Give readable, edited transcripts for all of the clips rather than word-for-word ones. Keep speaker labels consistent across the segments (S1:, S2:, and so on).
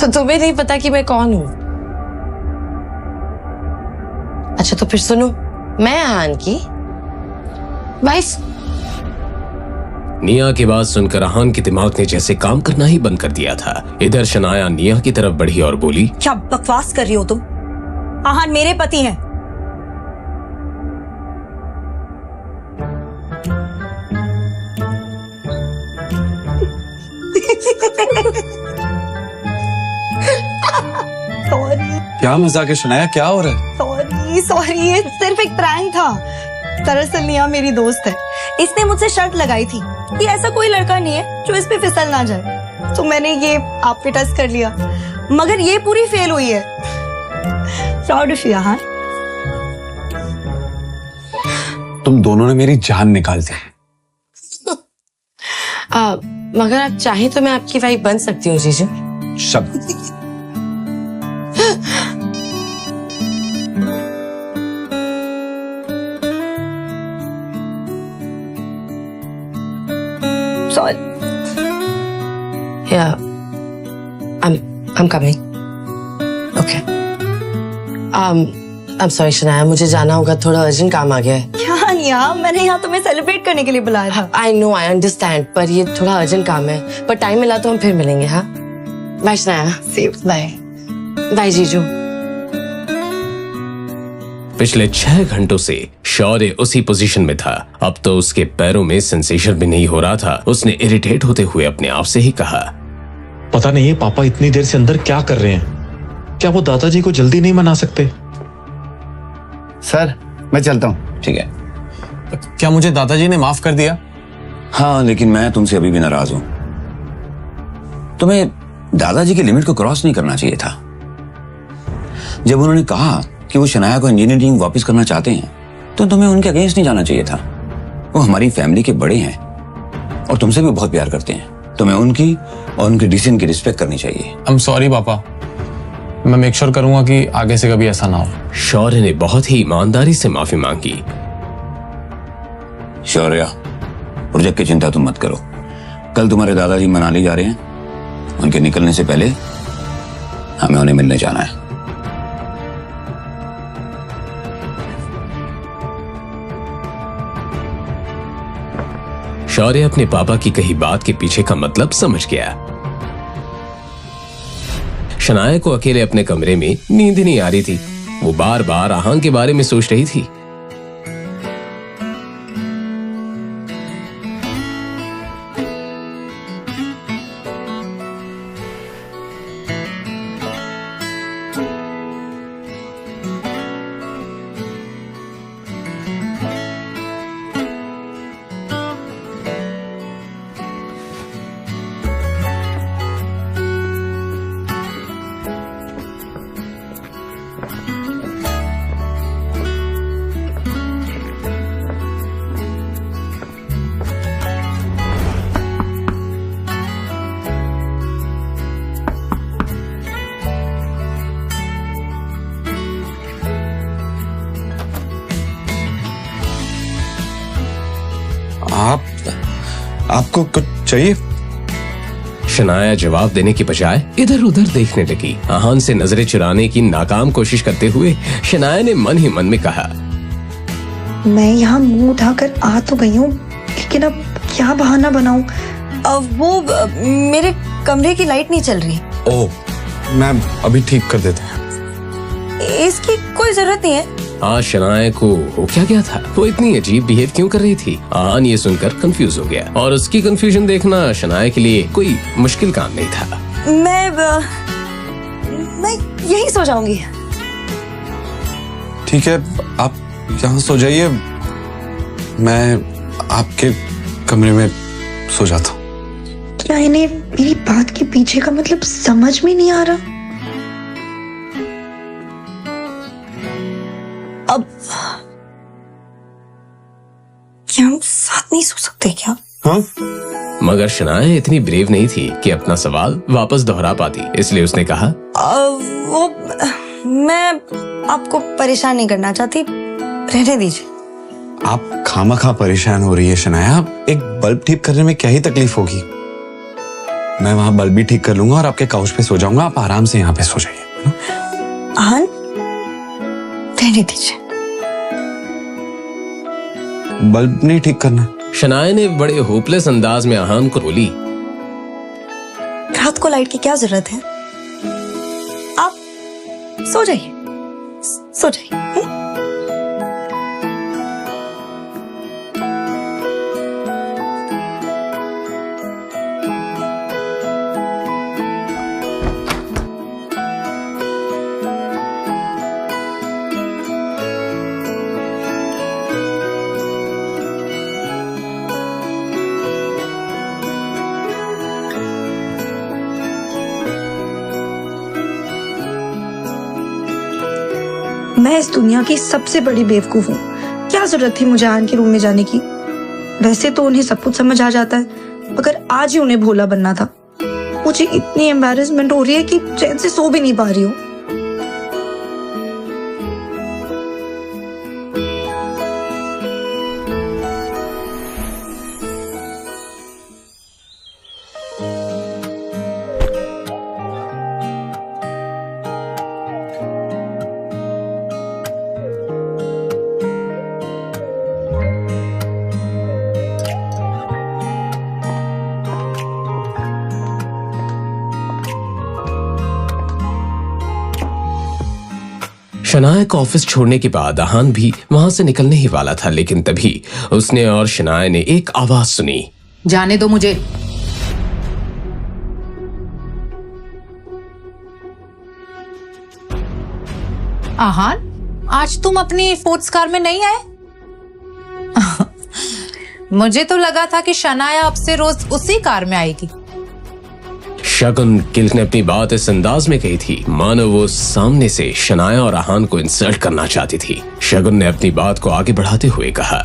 S1: तो तुम्हें नहीं पता कि मैं कौन हूं? अच्छा तो फिर सुनो, मैं आहान की वाइफ।
S2: निया की बात सुनकर आहान के दिमाग ने जैसे काम करना ही बंद कर दिया था। इधर शनाया निया की तरफ बढ़ी और बोली,
S3: क्या बकवास कर रही हो तुम? आहान मेरे पति हैं।
S4: क्या मजाक है शनाया, क्या हो रहा है?
S3: सॉरी, ये सिर्फ एक प्रैंक था। दरअसल निया मेरी दोस्त है। इसने मुझसे शर्त लगाई थी कि ऐसा कोई लड़का नहीं है जो इस पे फिसल ना जाए, तो मैंने ये आप पे टच कर लिया, मगर ये पूरी फेल हुई है। Proud of you Aahan.
S4: तुम दोनों ने मेरी जान निकाल दी।
S1: मगर आप चाहें तो मैं आपकी वाइफ बन सकती हूँ जीजू।
S4: शब्द
S3: sorry.
S1: Yeah, I'm coming. Okay. I'm sorry Shanaya, मुझे जाना होगा, थोड़ा अर्जेंट काम आ गया है।
S3: क्या निया, मैंने यहाँ तुम्हें सेलिब्रेट करने के लिए बुलाया था।
S1: I know, I understand, पर ये थोड़ा अर्जेंट काम है, पर टाइम मिला तो हम फिर मिलेंगे। हाँ, बाय शनाया।
S3: बाय।
S1: बाय जीजू।
S2: पिछले 6 घंटों से शौर्य उसी पोजीशन में था। अब तो उसके पैरों में सेंसेशन भी नहीं हो रहा था। उसने इरिटेट होते हुए अपने आप से ही कहा,
S5: पता नहीं पापा इतनी देर से अंदर क्या कर रहे हैं। क्या वो दादाजी को जल्दी नहीं मना सकते?
S6: सर मैं चलता हूँ।
S4: ठीक है। क्या मुझे दादाजी ने माफ कर दिया?
S7: हाँ, लेकिन मैं तुमसे अभी भी नाराज हूं। तुम्हें दादाजी की लिमिट को क्रॉस नहीं करना चाहिए था। जब उन्होंने कहा कि वो शनाया को इंजीनियरिंग वापस करना चाहते हैं, तो तुम्हें उनके अगेंस्ट नहीं जाना चाहिए था। वो हमारी फैमिली के बड़े हैं और तुमसे भी बहुत प्यार करते हैं। तुम्हें उनकी और उनके डिसीजन की रिस्पेक्ट करनी चाहिए।
S4: आई एम सॉरी पापा, मैं मेक श्योर करूंगा कि आगे से कभी ऐसा ना हो।
S2: शौर्य ने बहुत ही ईमानदारी से माफी मांगी।
S7: शौर्य, प्रोजेक्ट की चिंता तुम मत करो। कल तुम्हारे दादाजी मनाली जा रहे हैं। उनके निकलने से पहले हमें उन्हें मिलने जाना है।
S2: शौर्य अपने पापा की कही बात के पीछे का मतलब समझ गया। शनाया को अकेले अपने कमरे में नींद नहीं आ रही थी। वो बार बार आहान के बारे में सोच रही थी।
S4: आपको कुछ चाहिए?
S2: शनाया जवाब देने की बजाय इधर उधर देखने लगी। आहान से नजरें चुराने की नाकाम कोशिश करते हुए शनाया ने मन ही मन में कहा,
S3: मैं यहाँ मुंह उठाकर आ तो गई हूँ, लेकिन अब क्या बहाना बनाऊं? वो मेरे कमरे की लाइट नहीं चल रही।
S4: ओह, मैं अभी ठीक कर देता हूँ।
S3: इसकी कोई जरूरत नहीं है।
S2: आज शनाया को हो क्या गया था? वो इतनी अजीब बिहेव क्यों कर रही थी? आहान ये सुनकर कंफ्यूज हो गया और उसकी कंफ्यूजन देखना शनाया के लिए कोई मुश्किल काम नहीं था।
S3: मैं यही सो जाऊंगी।
S4: ठीक है, आप यहाँ सो जाइए, मैं आपके कमरे में सो जाता हूँ।
S3: क्या इन्हें मेरी बात के पीछे का मतलब समझ में नहीं आ रहा? अब क्या हम साथ नहीं सो सकते क्या?
S4: हाँ?
S2: मगर शनाया इतनी ब्रेव नहीं थी कि अपना सवाल वापस दोहरा पाती, इसलिए उसने कहा,
S3: वो मैं आपको परेशान नहीं करना चाहती, रहने दीजिए।
S4: आप खामखा परेशान हो रही है शनाया। एक बल्ब ठीक करने में क्या ही तकलीफ होगी? मैं वहां बल्ब भी ठीक कर लूंगा और आपके काउच पे सो जाऊंगा। आप आराम से यहाँ पे सो जाइए।
S3: आहान, रहने दीजिए।
S4: बल्ब नहीं ठीक करना।
S2: शनाया ने बड़े होपलेस अंदाज में आहान को बोली,
S3: रात को लाइट की क्या जरूरत है? आप सो जाइए, सो जाइए। मैं इस दुनिया की सबसे बड़ी बेवकूफ हूँ। क्या जरूरत थी मुझे आहान के रूम में जाने की? वैसे तो उन्हें सब कुछ समझ आ जाता है, मगर आज ही उन्हें भोला बनना था। मुझे इतनी एम्बैरेसमेंट हो रही है कि चैन से सो भी नहीं पा रही हूँ।
S2: शनाया को ऑफिस छोड़ने के बाद आहान भी वहां से निकलने ही वाला था, लेकिन तभी उसने और शनाया ने एक आवाज सुनी।
S6: जाने दो मुझे। आहान, आज तुम अपनी स्पोर्ट्स कार में नहीं आए? मुझे तो लगा था कि शनाया अब से रोज उसी कार में आएगी।
S2: शगुन गिल ने अपनी बात इस अंदाज में कही थी मानो वो सामने से शनाया और आहान को इंसल्ट करना चाहती थी। शगुन ने अपनी बात को आगे बढ़ाते हुए कहा,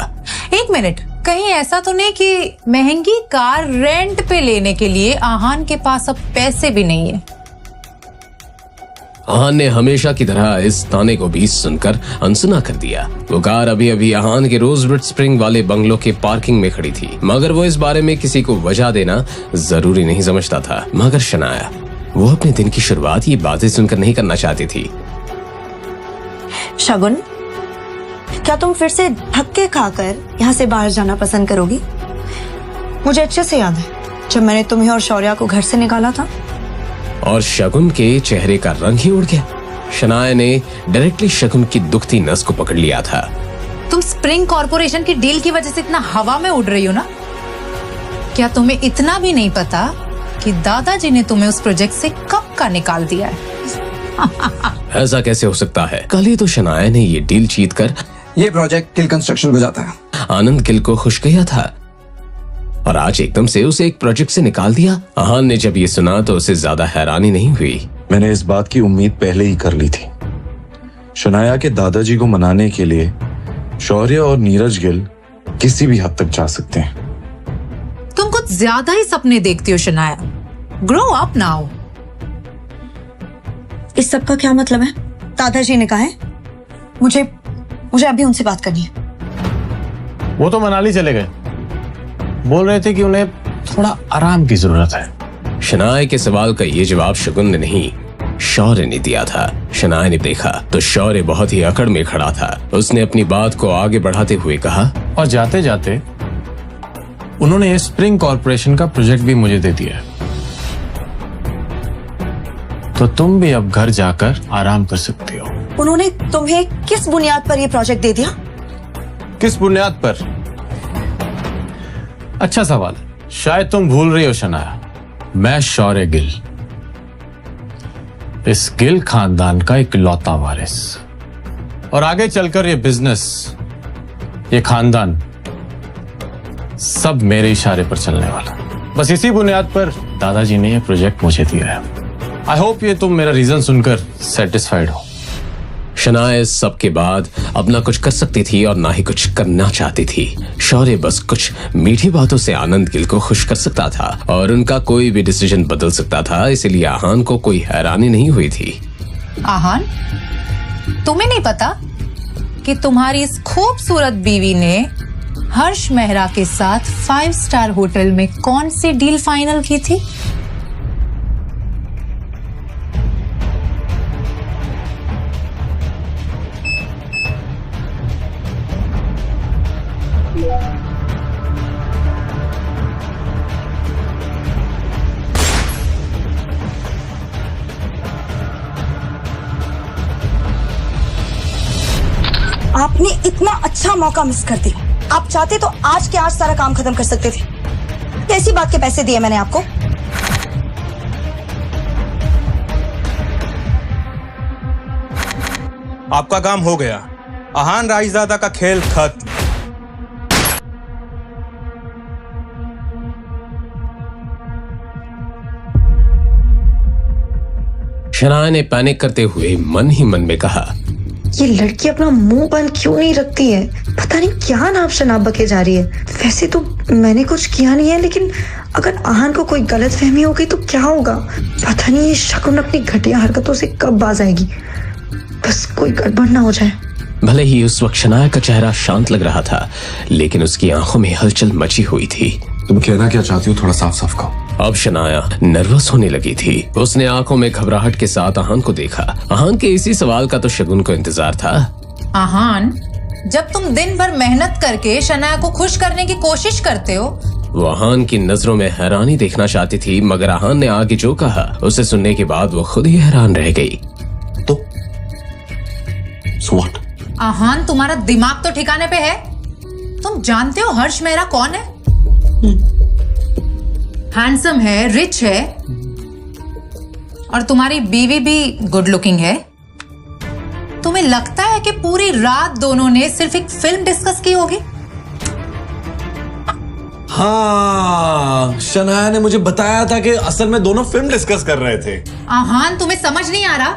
S6: एक मिनट, कहीं ऐसा तो नहीं कि महंगी कार रेंट पे लेने के लिए आहान के पास अब पैसे भी नहीं है?
S2: आहान ने हमेशा की तरह इस ताने को भी सुनकर अनसुना कर दिया। वो कार अभी अभी आहान के रोजवुड स्प्रिंग वाले बंगलों के पार्किंग में खड़ी थी, मगर वो इस बारे में किसी को वजह देना जरूरी नहीं समझता था। मगर शनाया, वो अपने दिन की शुरुआत ये बातें सुनकर नहीं करना चाहती थी।
S3: शगुन, क्या तुम फिर से धक्के खाकर यहाँ से बाहर जाना पसंद करोगी? मुझे अच्छे से याद है जब मैंने तुम्हें और शौर्या को घर से निकाला था।
S2: और शगुन के चेहरे का रंग ही उड़ गया। शनाया ने डायरेक्टली शगुन की दुखती नस को पकड़ लिया था।
S6: तुम स्प्रिंग कॉर्पोरेशन की डील की वजह से इतना हवा में उड़ रही हो ना? क्या तुम्हें इतना भी नहीं पता कि दादाजी ने तुम्हें उस प्रोजेक्ट से कब का निकाल दिया है?
S2: ऐसा कैसे हो सकता है? कल ही तो शनाया ने ये डील जीतकर
S8: ये प्रोजेक्ट गिल कंस्ट्रक्शन को जाता है।
S2: आनंद गिल को खुश किया था और आज एकदम से उसे एक प्रोजेक्ट से निकाल दिया। आहान ने जब ये सुना तो उसे ज्यादा हैरानी नहीं हुई।
S5: मैंने इस बात की उम्मीद पहले ही कर ली थी। शनाया के दादाजी को मनाने के लिए शौर्य और नीरज गिल किसी भी हद तक जा सकते हैं।
S6: तुम कुछ ज्यादा ही सपने देखती हो शनाया। Grow up now.
S3: इस सब का क्या मतलब है? दादाजी ने कहा है मुझे अभी उनसे बात करनी है।
S5: वो तो मनाली चले गए, बोल रहे थे कि उन्हें थोड़ा आराम की जरूरत है।
S2: शनाया के सवाल का ये जवाब शगुन ने नहीं, शौर्य ने दिया था। शनाया ने देखा तो शौर्य बहुत ही अकड़ में खड़ा था। उसने अपनी बात को आगे बढ़ाते हुए कहा,
S5: और जाते जाते उन्होंने ये स्प्रिंग कॉर्पोरेशन का प्रोजेक्ट भी मुझे दे दिया है, तो तुम भी अब घर जाकर आराम कर सकती हो।
S3: उन्होंने तुम्हें किस बुनियाद पर यह प्रोजेक्ट दे दिया?
S5: किस बुनियाद पर? अच्छा सवाल। शायद तुम भूल रही हो शनाया, मैं शौर्य गिल, इस गिल खानदान का इकलौता वारिस, और आगे चलकर ये बिजनेस, ये खानदान सब मेरे इशारे पर चलने वाला। बस इसी बुनियाद पर दादाजी ने ये प्रोजेक्ट मुझे दिया है। आई होप ये तुम मेरा रीजन सुनकर सेटिस्फाइड हो।
S2: शनाया इस सब के बाद अब ना कुछ कर सकती थी और ना ही कुछ करना चाहती थी। शौर्य बस कुछ मीठी बातों से आनंद गिल को खुश कर सकता था और उनका कोई भी डिसीजन बदल सकता था, इसलिए आहान को कोई हैरानी नहीं हुई थी।
S6: आहान, तुम्हें नहीं पता कि तुम्हारी इस खूबसूरत बीवी ने हर्ष मेहरा के साथ 5 स्टार होटल में कौन सी डील फाइनल की थी?
S3: आपने इतना अच्छा मौका मिस कर दिया। आप चाहते तो आज के आज सारा काम खत्म कर सकते थे। कैसी बात के पैसे दिए मैंने आपको?
S9: आपका काम हो गया। आहान राइजादा का खेल खत्म।
S2: शनाया ने पैनिक करते हुए मन ही मन में कहा,
S3: ये लड़की अपना मुंह बंद क्यों नहीं रखती है? पता नहीं क्या नाम शनाब बके जा रही है। वैसे तो मैंने कुछ किया नहीं है, लेकिन अगर आहान को कोई गलत फहमी हो गई तो क्या होगा? पता नहीं ये शकुन अपनी घटिया हरकतों से कब बाज आएगी। बस कोई गड़बड़ ना हो जाए।
S2: भले ही उस वक्त शनाया का चेहरा शांत लग रहा था, लेकिन उसकी आंखों में हलचल मची हुई थी।
S4: तुम कहना क्या चाहती हो, थोड़ा साफ साफ कहो।
S2: अब शनाया नर्वस होने लगी थी। उसने आंखों में घबराहट के साथ आहान को देखा। आहान के इसी सवाल का तो शगुन को इंतजार था।
S6: आहान, जब तुम दिन भर मेहनत करके शनाया को खुश करने की कोशिश करते हो।
S2: वो आहान की नजरों में हैरानी देखना चाहती थी, मगर आहान ने आगे जो कहा उसे सुनने के बाद वो खुद ही हैरान रह गई।
S4: तो व्हाट?
S6: आहान, तुम्हारा दिमाग तो ठिकाने पे है? तुम जानते हो हर्ष मेहरा कौन है? हैंडसम है, रिच है, और तुम्हारी बीवी भी गुड लुकिंग है। तुम्हें लगता है कि पूरी रात दोनों ने सिर्फ एक फिल्म डिस्कस की होगी?
S4: हाँ, शनाया ने मुझे बताया था कि असल में दोनों फिल्म डिस्कस कर रहे थे।
S6: आहान, तुम्हें समझ नहीं आ रहा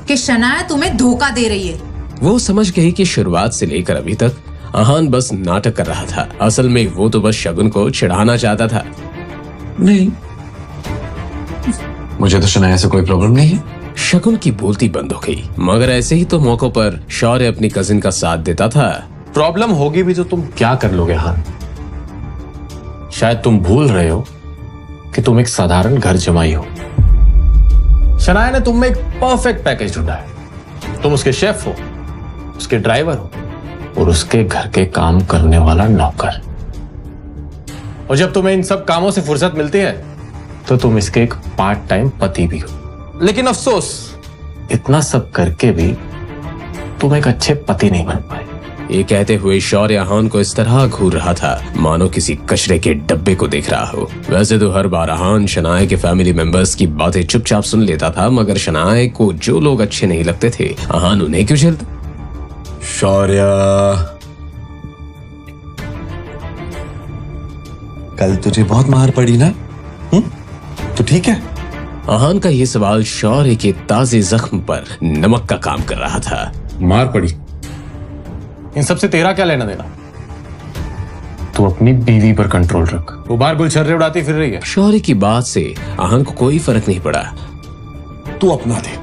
S6: कि शनाया तुम्हें धोखा दे रही है?
S2: वो समझ गई कि शुरुआत से लेकर अभी तक आहान बस नाटक कर रहा था। असल में वो तो बस शगुन को चिढ़ाना चाहता था।
S4: नहीं, मुझे तो शनाया से कोई प्रॉब्लम नहीं है।
S2: शगुन की बोलती बंद हो गई, मगर ऐसे ही तो मौकों पर शौर्य अपनी कजिन का साथ देता था।
S5: प्रॉब्लम होगी भी तो तुम क्या कर लोगे हान? शायद तुम भूल रहे हो कि तुम एक साधारण घर जमाई हो। शनाया ने तुम में एक परफेक्ट पैकेज ढूंढा है। तुम उसके शेफ हो, उसके ड्राइवर हो और उसके घर के काम करने वाला नौकर। और जब तुम्हें इन सब कामों से फुर्सत मिलती है तो तुम इसके एक पार्ट टाइम पति भी हो। लेकिन अफसोस, इतना सब करके भी तुम एक अच्छे पति नहीं बन पाए।
S2: ये कहते हुए शौर्य आहान को इस तरह घूर रहा था मानो किसी कचरे के डब्बे को देख रहा हो। वैसे तो हर बार आहान शनाया के फैमिली मेंबर्स की बातें चुपचाप सुन लेता था, मगर शनाया को जो लोग अच्छे नहीं लगते थे आहान उन्हें क्यों झेलता?
S4: शौर्य, कल तुझे बहुत मार पड़ी ना? तो ठीक है।
S2: आहान का ये सवाल शौर्य के ताजे जख्म पर नमक का काम कर रहा था।
S5: मार पड़ी? इन सबसे तेरा क्या लेना देना? तू अपनी बीवी पर कंट्रोल रख। वो बाहर गुलछर्रे उड़ाती फिर रही है।
S2: शौर्य की बात से आहान को कोई फर्क नहीं पड़ा।
S4: तू अपना देख,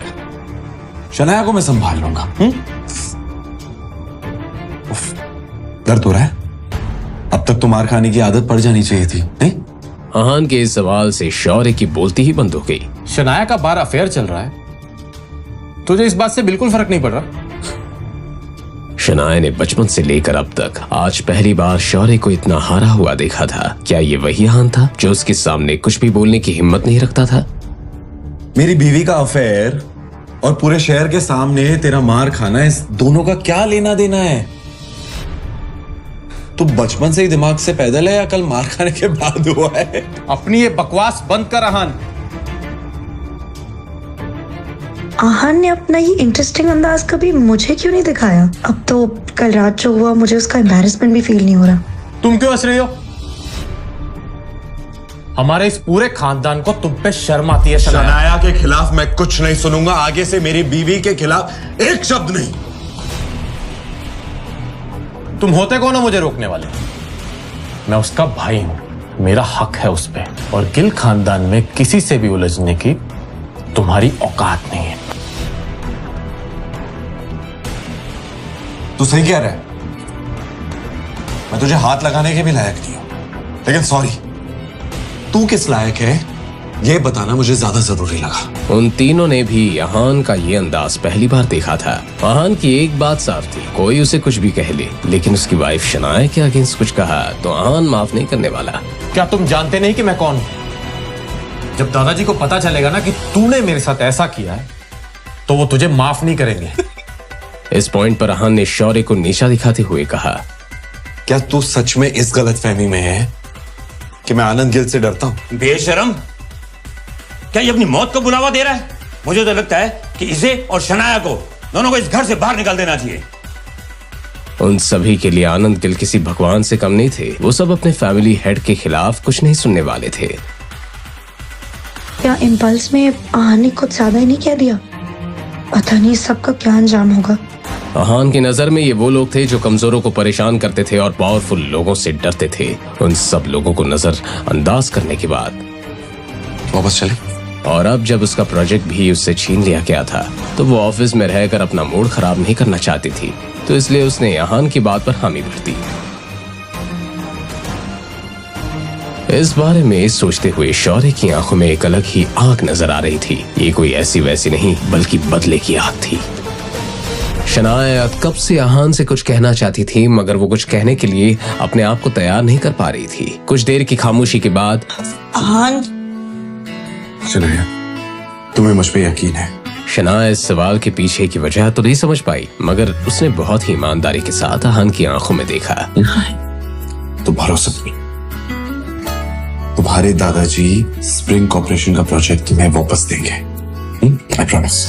S4: शनाया को मैं संभाल लूंगा। दर्द हो रहा है? अब तक तो मार खाने की आदत पड़ जानी चाहिए थी, नहीं?
S2: आहान के इस सवाल से शौर्य की बोलती ही बंद हो गई।
S5: शनाया का बार अफेयर चल रहा है, तुझे इस बात से बिल्कुल फर्क नहीं पड़ रहा?
S2: शनाया ने बचपन से लेकर अब तक आज पहली बार शौर्य को इतना हारा हुआ देखा था। क्या ये वही आहान था जो उसके सामने कुछ भी बोलने की हिम्मत नहीं रखता था?
S4: मेरी बीवी का अफेयर और पूरे शहर के सामने तेरा मार खाना, इस दोनों का क्या लेना देना है? तू बचपन से ही दिमाग से पैदल है या कल मार खाने के बाद हुआ है?
S5: अपनी ये बकवास बंद कर आहान।
S3: आहान ने अपना ये इंटरेस्टिंग अंदाज कभी मुझे क्यों नहीं दिखाया? अब तो कल रात जो हुआ मुझे उसका एम्बैरेसमेंट भी फील नहीं हो रहा।
S5: तुम क्यों हंस रही हो? हमारे इस पूरे खानदान को तुम पे शर्म आती है।
S4: शनाया के खिलाफ मैं कुछ नहीं सुनूंगा आगे से। मेरी बीवी के खिलाफ एक शब्द नहीं।
S5: तुम होते कौन हो मुझे रोकने वाले? मैं उसका भाई हूं, मेरा हक है उस पे, और गिल खानदान में किसी से भी उलझने की तुम्हारी औकात नहीं है।
S4: तू सही कह रहा है, मैं तुझे हाथ लगाने के भी लायक नहीं हूं, लेकिन सॉरी, तू किस लायक है ये बताना मुझे ज्यादा जरूरी लगा।
S2: उन तीनों ने भी आहान का ये अंदाज पहली बार देखा था। आहान की एक बात साफ थी, कोई उसे कुछ भी कह ले, लेकिन उसकी वाइफ शनाया के अगेंस्ट कुछ कहा तो आहान माफ नहीं करने वाला।
S5: क्या तुम जानते नहीं कि मैं कौन हूं? जब दादाजी को पता चलेगा ना कि तूने मेरे साथ ऐसा किया है तो वो तुझे माफ नहीं करेंगे।
S2: इस पॉइंट पर अहान ने शौर्य को नीचा दिखाते हुए कहा,
S4: क्या तू सच में इस गलतफहमी में है कि मैं आनंद गिल से डरता हूं?
S7: बेशरम, क्या ये अपनी मौत को बुलावा दे रहा है? मुझे तो लगता है कि इसे और शनाया को दोनों को इस घर से बाहर निकाल देना चाहिए।
S2: उन सभी के लिए आनंद गिल किसी भगवान से कम नहीं थे। वो सब अपने फैमिली हेड के खिलाफ कुछ नहीं सुनने वाले थे।
S3: क्या इम्पल्स में आहान ने कुछ ज्यादा ही नहीं कह दिया? पता नहीं सबका क्या अंजाम होगा।
S2: आहान की नजर में ये वो लोग थे जो कमजोरों को परेशान करते थे और पावरफुल लोगों से डरते थे। उन सब लोगों को नजर अंदाज करने के बाद
S4: वापस चले।
S2: और अब जब उसका प्रोजेक्ट भी उससे छीन लिया गया था तो वो ऑफिस में रहकर अपना मूड खराब नहीं करना चाहती थी, तो इसलिए उसने आहान की बात पर हामी भर दी। इस बारे में सोचते हुए शौर्य की आंखों में एक अलग ही आग नजर आ रही थी। ये कोई ऐसी वैसी नहीं बल्कि बदले की आग थी। शनाया कब से आहान से कुछ कहना चाहती थी, मगर वो कुछ कहने के लिए अपने आप को तैयार नहीं कर पा रही थी। कुछ देर की खामोशी के बाद
S3: आहान,
S4: शनाया, तुम्हें मुझ पे यकीन है?
S2: शनाया इस सवाल के पीछे की वजह तो नहीं समझ पाई, मगर उसने बहुत ही ईमानदारी के साथ आहान की आंखों में देखा।
S4: तो भरोसा करो, तुम्हारे दादाजी स्प्रिंग कॉर्पोरेशन का प्रोजेक्ट तुम्हें वापस देंगे। I promise.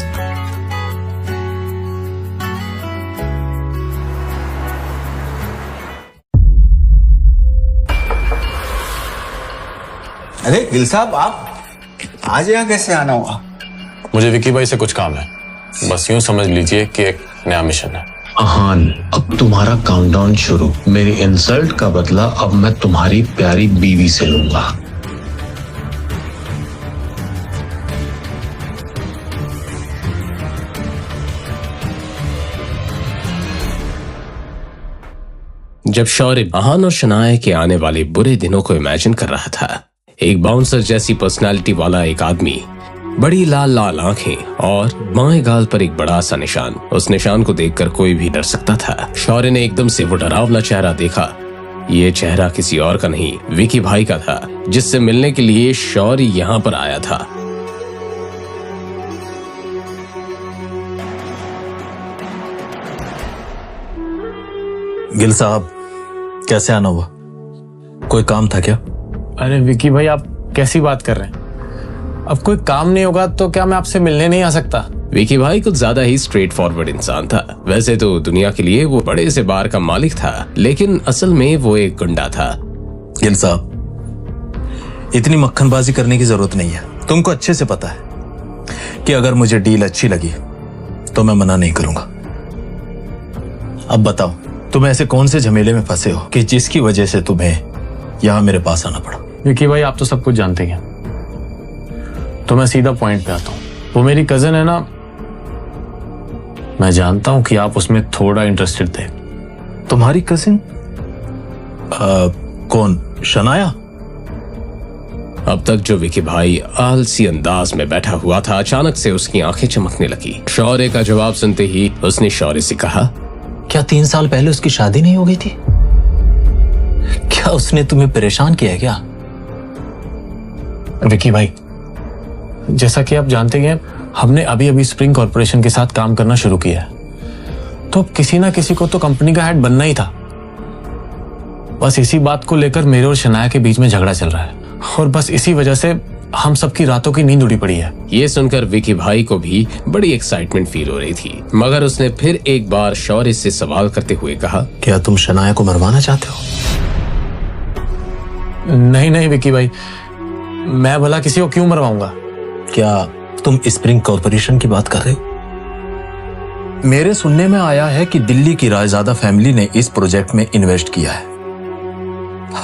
S8: अरे गिल साहब, आप आज यहाँ कैसे आना हुआ?
S5: मुझे विकी भाई से कुछ काम है। बस यूं समझ लीजिए कि एक नया मिशन है।
S10: आहान, अब तुम्हारा काउंटडाउन शुरू। मेरी इंसल्ट का बदला अब मैं तुम्हारी प्यारी बीवी से लूंगा।
S2: जब शौर्य आहान और शनाया के आने वाले बुरे दिनों को इमेजिन कर रहा था, एक बाउंसर जैसी पर्सनालिटी वाला एक आदमी, बड़ी लाल लाल आंखें और बाएं गाल पर एक बड़ा सा निशान। उस निशान को देखकर कोई भी डर सकता था। शौर्य ने एकदम से वो डरावना चेहरा देखा। ये चेहरा किसी और का नहीं, विकी भाई का था, जिससे मिलने के लिए शौर्य यहाँ पर आया था।
S11: गिल साहब, कैसे आना हुआ? कोई काम था क्या?
S5: अरे विकी भाई, आप कैसी बात कर रहे हैं? अब कोई काम नहीं होगा तो क्या मैं आपसे मिलने नहीं आ सकता?
S2: विकी भाई कुछ ज्यादा ही स्ट्रेट फॉरवर्ड इंसान था। वैसे तो दुनिया के लिए वो बड़े से बार का मालिक था, लेकिन असल में वो एक गुंडा था।
S11: गिल साहब, इतनी मक्खनबाजी करने की जरूरत नहीं है। तुमको अच्छे से पता है कि अगर मुझे डील अच्छी लगी तो मैं मना नहीं करूंगा। अब बताओ, तुम ऐसे कौन से झमेले में फंसे हो कि जिसकी वजह से तुम्हें यहां मेरे पास आना पड़ा?
S5: विकी भाई, आप तो सब कुछ जानते हैं, तो मैं सीधा पॉइंट पे आता हूँ। वो मेरी कजन है ना, मैं जानता हूं कि आप उसमें थोड़ा इंटरेस्टेड थे।
S11: तुम्हारी कजिन? कौन? शनाया?
S2: अब तक जो विकी भाई आलसी अंदाज में बैठा हुआ था, अचानक से उसकी आंखें चमकने लगी। शौर्य का जवाब सुनते ही उसने शौर्य से कहा,
S11: क्या 3 साल पहले उसकी शादी नहीं हो गई थी? क्या उसने तुम्हें परेशान किया है क्या?
S5: विकी भाई, जैसा कि आप जानते हैं, हमने अभी अभी स्प्रिंग कॉर्पोरेशन के साथ काम करना शुरू किया है, तो किसी ना किसी को तो कंपनी का हेड बनना ही था। बस इसी बात को लेकर मेरे और शनाया के बीच में झगड़ा चल रहा है, और बस इसी वजह से हम सबकी रातों की नींद उड़ी पड़ी है।
S2: ये सुनकर विकी भाई को भी बड़ी एक्साइटमेंट फील हो रही थी, मगर उसने फिर एक बार शौर्य से सवाल करते हुए कहा,
S11: क्या तुम शनाया को मरवाना चाहते हो?
S5: नहीं नहीं विकी भाई, मैं भला किसी को क्यों मरवाऊंगा?
S11: क्या तुम स्प्रिंग कॉर्पोरेशन की बात कर रहे हो? मेरे सुनने में आया है कि दिल्ली की रायजादा फैमिली ने इस प्रोजेक्ट में इन्वेस्ट किया है।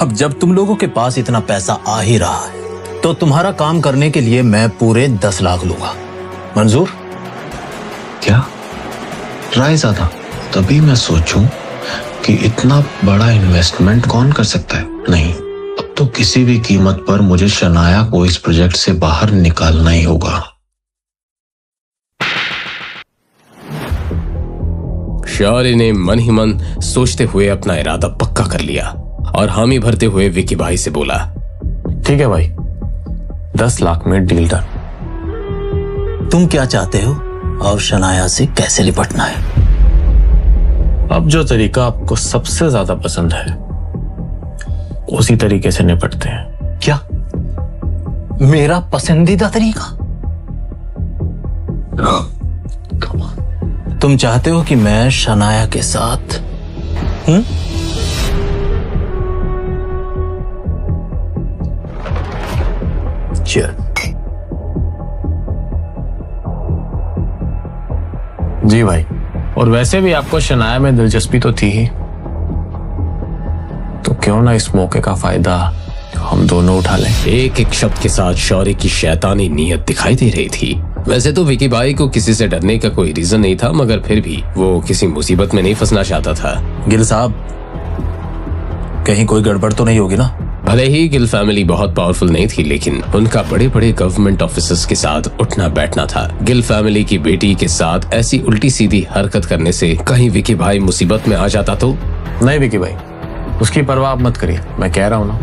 S11: अब जब तुम लोगों के पास इतना पैसा आ ही रहा है, तो तुम्हारा काम करने के लिए मैं पूरे 10 लाख लूंगा। मंजूर?
S10: क्या रायजादा? तभी मैं सोचूं कि इतना बड़ा इन्वेस्टमेंट कौन कर सकता है। नहीं, अब तो किसी भी कीमत पर मुझे शनाया को इस प्रोजेक्ट से बाहर निकालना ही होगा।
S2: शौर्य ने मन ही मन सोचते हुए अपना इरादा पक्का कर लिया और हामी भरते हुए विकी भाई से बोला,
S5: ठीक है भाई, 10 लाख में डील डन।
S11: तुम क्या चाहते हो और शनाया से कैसे निपटना है?
S5: अब जो तरीका आपको सबसे ज्यादा पसंद है उसी तरीके से निपटते हैं।
S11: क्या मेरा पसंदीदा तरीका? तुम चाहते हो कि मैं शनाया के साथ
S5: जी भाई, और वैसे भी आपको शनाया में दिलचस्पी तो थी ही, तो क्यों ना इस मौके का फायदा हम दोनों उठा लें।
S2: एक एक शब्द के साथ शौर्य की शैतानी नीयत दिखाई दे रही थी। वैसे तो विकी भाई को किसी से डरने का कोई रीजन नहीं था, मगर फिर भी वो किसी मुसीबत में नहीं फंसना चाहता था।
S11: गिल साहब, कहीं कोई गड़बड़ तो नहीं होगी ना?
S2: भले ही गिल फैमिली बहुत पावरफुल नहीं थी, लेकिन उनका बड़े बड़े गवर्नमेंट ऑफिसर्स के साथ उठना बैठना था। गिल फैमिली की बेटी के साथ ऐसी उल्टी सीधी हरकत करने से कहीं विकी भाई मुसीबत में आ जाता तो?
S5: नहीं विकी भाई, उसकी परवाह आप मत करिए, मैं कह रहा हूं ना,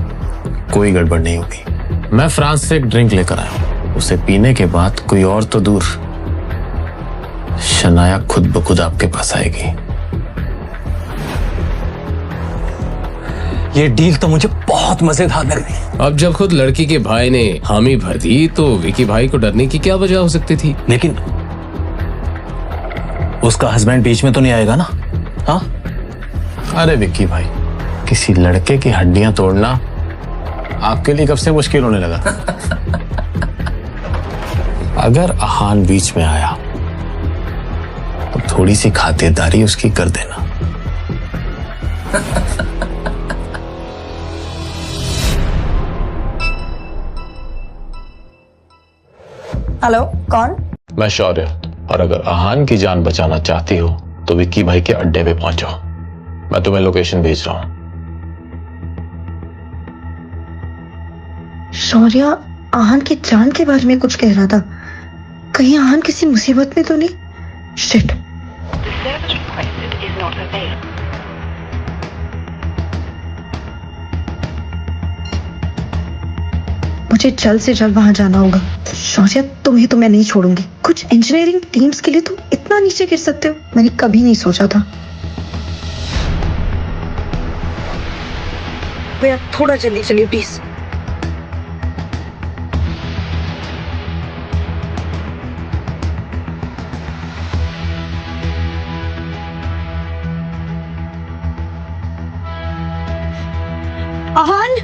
S5: कोई गड़बड़ नहीं होगी। मैं फ्रांस से एक ड्रिंक लेकर आया हूं, उसे पीने के बाद कोई और तो दूर, शनाया खुद ब खुद आपके पास आएगी।
S11: ये डील तो मुझे बहुत मजेदार लग रही है।
S2: अब जब खुद लड़की के भाई ने हामी भर दी तो विकी भाई को डरने की क्या वजह हो सकती थी?
S11: लेकिन उसका हस्बैंड बीच में तो नहीं आएगा ना? हाँ?
S5: अरे विकी भाई, किसी लड़के की हड्डियां तोड़ना आपके लिए कब से मुश्किल होने लगा? अगर आहान बीच में आया तो थोड़ी सी खातिरदारी उसकी कर देना।
S3: हेलो, कौन?
S5: मैं शौर्य, और अगर आहान की जान बचाना चाहती हो तो विक्की भाई के अड्डे पे पहुंचो। मैं तुम्हें लोकेशन भेज रहा हूं।
S3: शौर्य आहान की जान के बारे में कुछ कह रहा था। कहीं आहान किसी मुसीबत में तो नहीं? शिट। मुझे जल्द से जल्द वहां जाना होगा। शौर्य, तुम्हें तो मैं नहीं छोड़ूंगी। कुछ इंजीनियरिंग टीम्स के लिए तुम इतना नीचे गिर सकते हो, मैंने कभी नहीं सोचा था। भैया थोड़ा जल्दी चलिए प्लीज। आहान,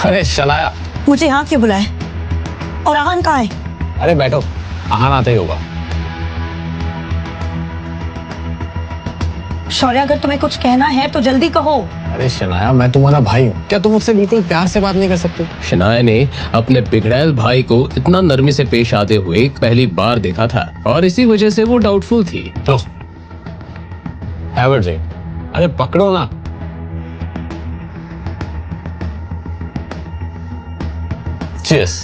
S5: अरे शनाया,
S3: मुझे यहाँ क्यों बुलाया? और आहान कहाँ है?
S5: अरे बैठो, आहान आते ही होगा।
S3: शौर्य, अगर तुम्हें कुछ कहना है तो जल्दी कहो।
S5: अरे शनाया, मैं तुम्हारा भाई हूँ, क्या तुम मुझसे बिल्कुल प्यार से बात नहीं कर सकते?
S2: शनाया ने अपने बिगड़ैल भाई को इतना नरमी से पेश आते हुए पहली बार देखा था और इसी वजह से वो डाउटफुल थी।
S5: तो अरे पकड़ो ना। Cheers.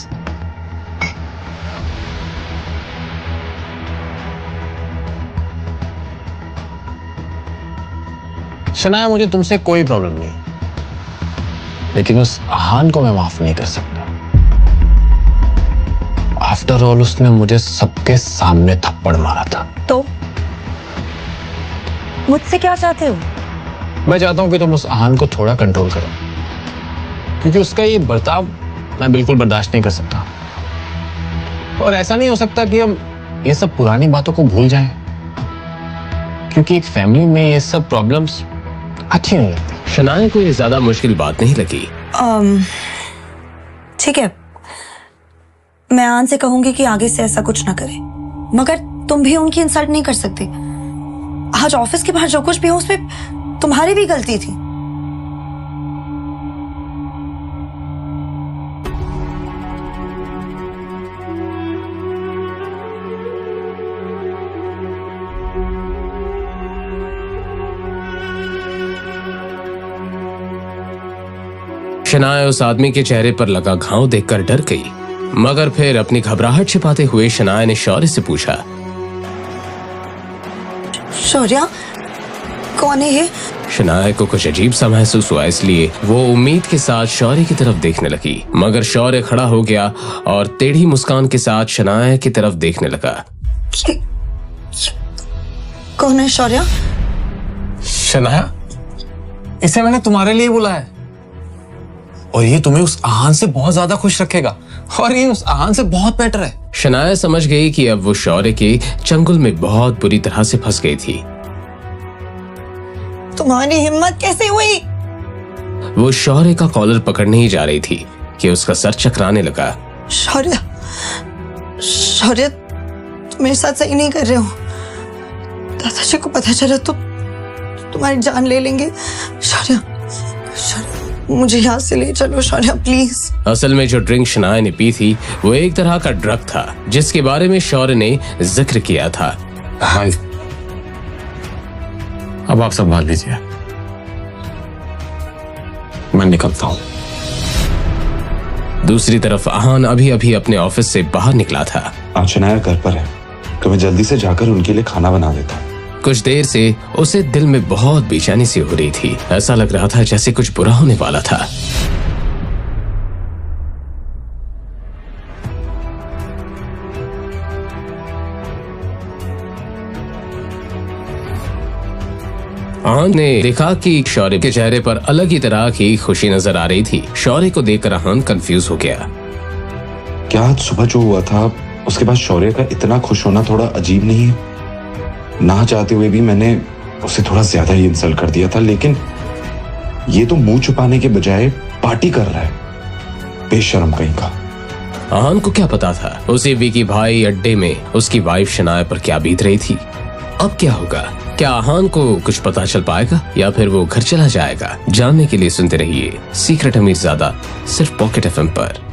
S5: शनाया, मुझे तुमसे कोई प्रॉब्लम नहीं, लेकिन उस आहान को मैं माफ नहीं कर सकता। आफ्टर ऑल उसने मुझे सबके सामने थप्पड़ मारा था।
S3: तो मुझसे क्या चाहते हो?
S5: मैं चाहता हूं कि तुम उस आहान को थोड़ा कंट्रोल करो, क्योंकि उसका ये बर्ताव मैं बिल्कुल बर्दाश्त नहीं कर सकता। और ऐसा नहीं हो सकता कि हम ये सब पुरानी बातों को भूल जाएं, क्योंकि एक फैमिली में ये सब प्रॉब्लम्स अच्छी नहीं लगती।
S2: शनाया को ये ज्यादा मुश्किल बात नहीं लगी।
S3: ठीक है, मैं आन से कहूंगी कि आगे से ऐसा कुछ ना करे, मगर तुम भी उनकी इंसल्ट नहीं कर सकते। आज ऑफिस के बाहर जो कुछ भी हो उसमें तुम्हारी भी गलती थी।
S2: शनाया उस आदमी के चेहरे पर लगा घाव देखकर डर गई, मगर फिर अपनी घबराहट छिपाते हुए शनाया ने शौर्य से पूछा,
S3: शौर्य, कौन है ये?
S2: शनाया को कुछ अजीब सा महसूस हुआ, इसलिए वो उम्मीद के साथ शौर्य की तरफ देखने लगी, मगर शौर्य खड़ा हो गया और टेढ़ी मुस्कान के साथ शनाया की तरफ देखने लगा।
S3: कौन है शौर्य?
S11: शनाया, इसे मैंने तुम्हारे लिए बुलाया है और ये तुम्हें उस आहान से बहुत ज्यादा खुश रखेगा और ये उस आहान से बहुत बेटर है।
S2: शनाया समझ गई कि अब वो शौर्य के चंगुल में बहुत बुरी तरह से फंस गई थी।
S3: तुम्हारी हिम्मत कैसे हुई?
S2: वो शौर्य का कॉलर पकड़ने ही जा रही थी कि उसका सर चकराने लगा।
S3: शौर्य, शौर्य, तुम मेरे साथ सही नहीं कर रहे हो। दादाजी को पता चला तो तुम्हारी जान ले लेंगे। शौर्य, शौर्य, मुझे यहाँ से ले चलो शौर्य, प्लीज।
S2: असल में जो ड्रिंक शनाया ने पी थी वो एक तरह का ड्रग था जिसके बारे में शौर्य ने जिक्र किया था।
S5: हाँ, अब आप संभाल लीजिए, मैं निकलता हूं।
S2: दूसरी तरफ आहान अभी अभी अपने ऑफिस से बाहर निकला था।
S4: आज शनाया घर पर है तो मैं जल्दी से जाकर उनके लिए खाना बना देता हूँ।
S2: कुछ देर से उसे दिल में बहुत बेचैनी सी हो रही थी। ऐसा लग रहा था जैसे कुछ बुरा होने वाला था। आहान ने देखा कि शौर्य के चेहरे पर अलग ही तरह की खुशी नजर आ रही थी। शौर्य को देखकर आहान कंफ्यूज हो गया।
S4: क्या आज सुबह जो हुआ था उसके बाद शौर्य का इतना खुश होना थोड़ा अजीब नहीं है? ना चाहते हुए भी मैंने उसे थोड़ा ज्यादा ही इंसल्ट कर दिया था, लेकिन ये तो मुंह छुपाने के बजाय पार्टी कर रहा है, बेशर्म कहीं का।
S2: आहान को क्या पता था उसी विकी भाई अड्डे में उसकी वाइफ शनाया पर क्या बीत रही थी। अब क्या होगा? क्या आहान को कुछ पता चल पाएगा या फिर वो घर चला जाएगा? जानने के लिए सुनते रहिए सीक्रेट अमीरजादा, सिर्फ पॉकेट एफएम पर।